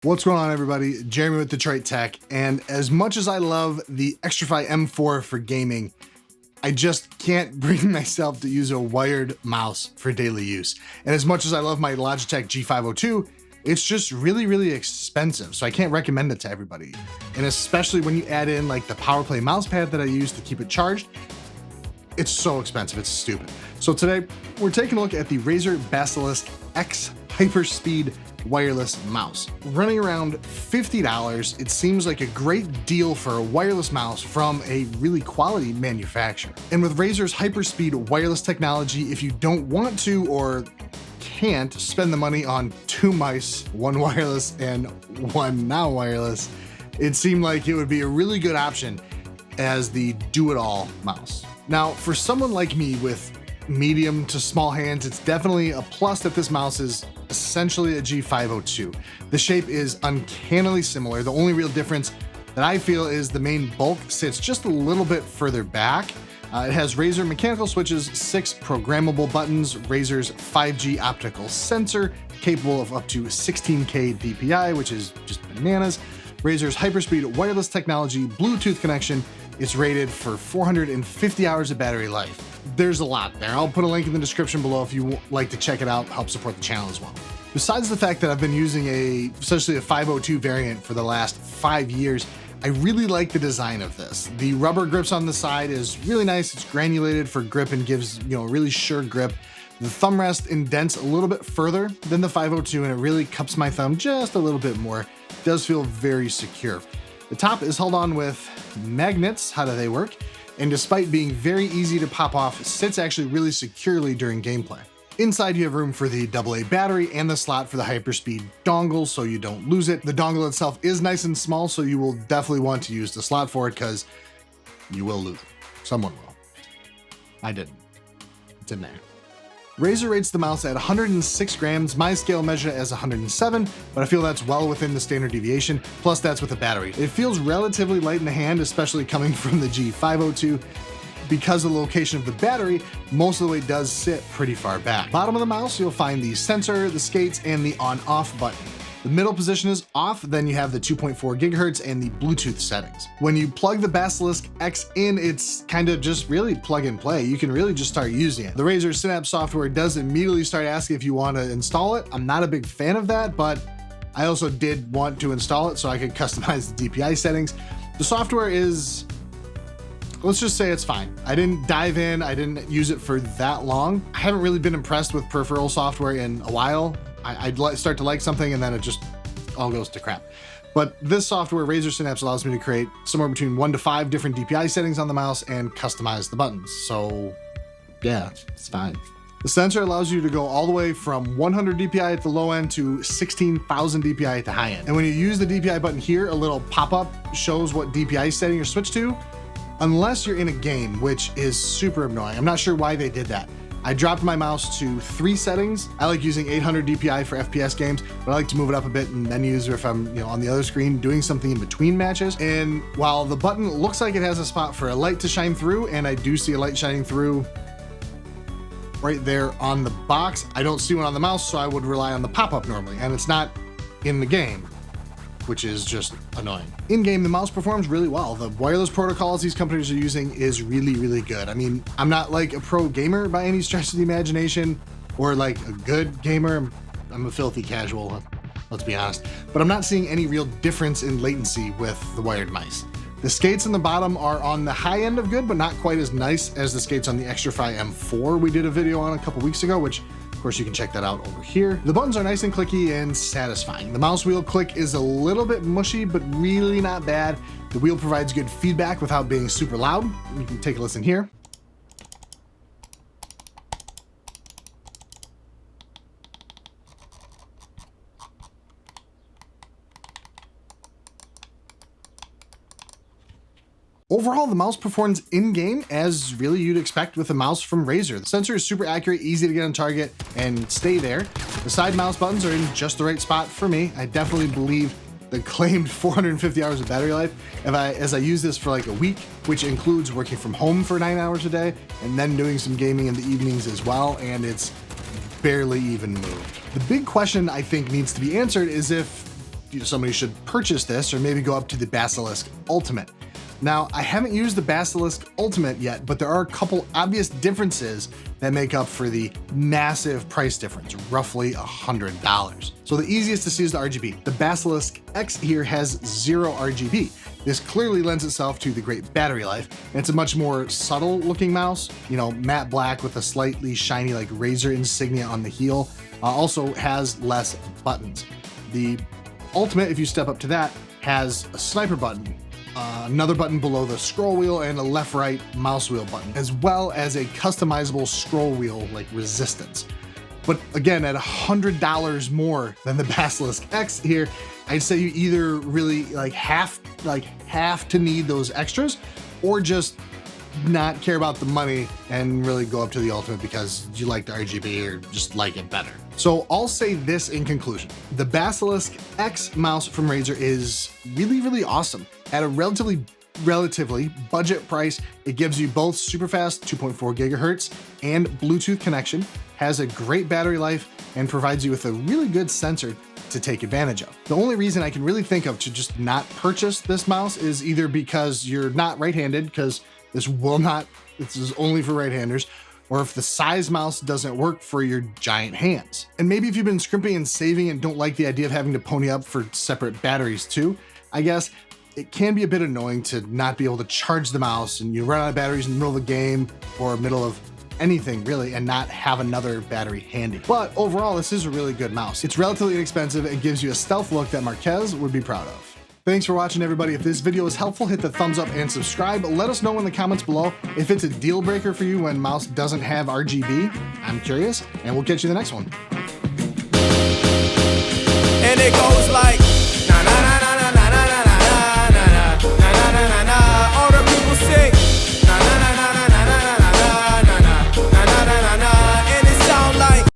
What's going on, everybody? Jeremy with Detroit Tech, and as much as I love the XTRFY M4 for gaming, I just can't bring myself to use a wired mouse for daily use. And as much as I love my Logitech G502, it's just really expensive, so I can't recommend it to everybody. And especially when you add in like the PowerPlay mouse pad that I use to keep it charged, it's so expensive, it's stupid. So today, we're taking a look at the Razer Basilisk X Hyperspeed wireless mouse. Running around $50, it seems like a great deal for a wireless mouse from a really quality manufacturer. And with Razer's Hyperspeed wireless technology, if you don't want to or can't spend the money on two mice, one wireless and one non-wireless, it seemed like it would be a really good option as the do-it-all mouse. Now, for someone like me with medium to small hands, it's definitely a plus that this mouse is essentially a G502. The shape is uncannily similar. The only real difference that I feel is the main bulk sits just a little bit further back. It has Razer mechanical switches, 6 programmable buttons, Razer's 5G optical sensor, capable of up to 16K DPI, which is just bananas. Razer's Hyperspeed wireless technology, Bluetooth connection. It's rated for 450 hours of battery life. There's a lot there. I'll put a link in the description below if you would like to check it out, help support the channel as well. Besides the fact that I've been using essentially a 502 variant for the last 5 years, I really like the design of this. The rubber grips on the side is really nice. It's granulated for grip and gives, a really sure grip. The thumb rest indents a little bit further than the 502, and it really cups my thumb just a little bit more. It does feel very secure. The top is held on with magnets. How do they work? And despite being very easy to pop off, sits actually really securely during gameplay. Inside you have room for the AA battery and the slot for the Hyperspeed dongle so you don't lose it. The dongle itself is nice and small, so you will definitely want to use the slot for it because you will lose it. Someone will. I didn't. It's in there. Razer rates the mouse at 106 grams. My scale measured as 107, but I feel that's well within the standard deviation. Plus that's with a battery. It feels relatively light in the hand, especially coming from the G502. Because of the location of the battery, most of the weight does sit pretty far back. Bottom of the mouse, you'll find the sensor, the skates, and the on-off button. The middle position is off, then you have the 2.4 gigahertz and the Bluetooth settings. When you plug the Basilisk X in, it's kind of just really plug and play. You can really just start using it. The Razer Synapse software does immediately start asking if you want to install it. I'm not a big fan of that, but I also did want to install it so I could customize the DPI settings. The software is, let's just say it's fine. I didn't dive in, I didn't use it for that long. I haven't really been impressed with peripheral software in a while. I'd start to like something and then it just all goes to crap. But this software, Razer Synapse, allows me to create somewhere between 1 to 5 different DPI settings on the mouse and customize the buttons. So yeah, it's fine. The sensor allows you to go all the way from 100 DPI at the low end to 16,000 DPI at the high end. And when you use the DPI button here, a little pop-up shows what DPI setting you're switched to, unless you're in a game, which is super annoying. I'm not sure why they did that. I dropped my mouse to 3 settings. I like using 800 DPI for FPS games, but I like to move it up a bit in menus or if I'm on the other screen doing something in between matches. And while the button looks like it has a spot for a light to shine through, and I do see a light shining through right there on the box, I don't see one on the mouse, so I would rely on the pop-up normally, and it's not in the game, which is just annoying. In-game, the mouse performs really well. The wireless protocols these companies are using is really good. I mean, I'm not like a pro gamer by any stretch of the imagination, or like a good gamer. I'm a filthy casual, let's be honest. But I'm not seeing any real difference in latency with the wired mice. The skates in the bottom are on the high end of good, but not quite as nice as the skates on the XTRFY M4 we did a video on a couple weeks ago, which of course, you can check that out over here. The buttons are nice and clicky and satisfying. The mouse wheel click is a little bit mushy, but really not bad. The wheel provides good feedback without being super loud. You can take a listen here. Overall, the mouse performs in-game as really you'd expect with a mouse from Razer. The sensor is super accurate, easy to get on target, and stay there. The side mouse buttons are in just the right spot for me. I definitely believe the claimed 450 hours of battery life as I use this for like a week, which includes working from home for 9 hours a day, and then doing some gaming in the evenings as well, and it's barely even moved. The big question I think needs to be answered is if somebody should purchase this or maybe go up to the Basilisk Ultimate. Now, I haven't used the Basilisk Ultimate yet, but there are a couple obvious differences that make up for the massive price difference, roughly $100. So the easiest to see is the RGB. The Basilisk X here has 0 RGB. This clearly lends itself to the great battery life, and it's a much more subtle looking mouse, matte black with a slightly shiny like Razer insignia on the heel. Also has less buttons. The Ultimate, if you step up to that, has a sniper button, another button below the scroll wheel, and a left-right mouse wheel button, as well as a customizable scroll wheel like resistance. But again, at $100 more than the Basilisk X here, I'd say you either really have to need those extras, or just not care about the money and really go up to the Ultimate because you like the RGB or just like it better. So I'll say this in conclusion: the Basilisk X mouse from Razer is really, really awesome. At a relatively budget price, it gives you both super fast 2.4 gigahertz and Bluetooth connection, has a great battery life, and provides you with a really good sensor to take advantage of. The only reason I can really think of to just not purchase this mouse is either because you're not right-handed, because this is only for right-handers, or if the size mouse doesn't work for your giant hands. And maybe if you've been scrimping and saving and don't like the idea of having to pony up for separate batteries too, I guess it can be a bit annoying to not be able to charge the mouse and you run out of batteries in the middle of the game or middle of anything really and not have another battery handy. But overall, this is a really good mouse. It's relatively inexpensive and gives you a stealth look that Marquez would be proud of. Thanks for watching, everybody. If this video was helpful, hit the thumbs up and subscribe. Let us know in the comments below if it's a deal breaker for you when mouse doesn't have RGB. I'm curious, and we'll catch you in the next one. And it goes like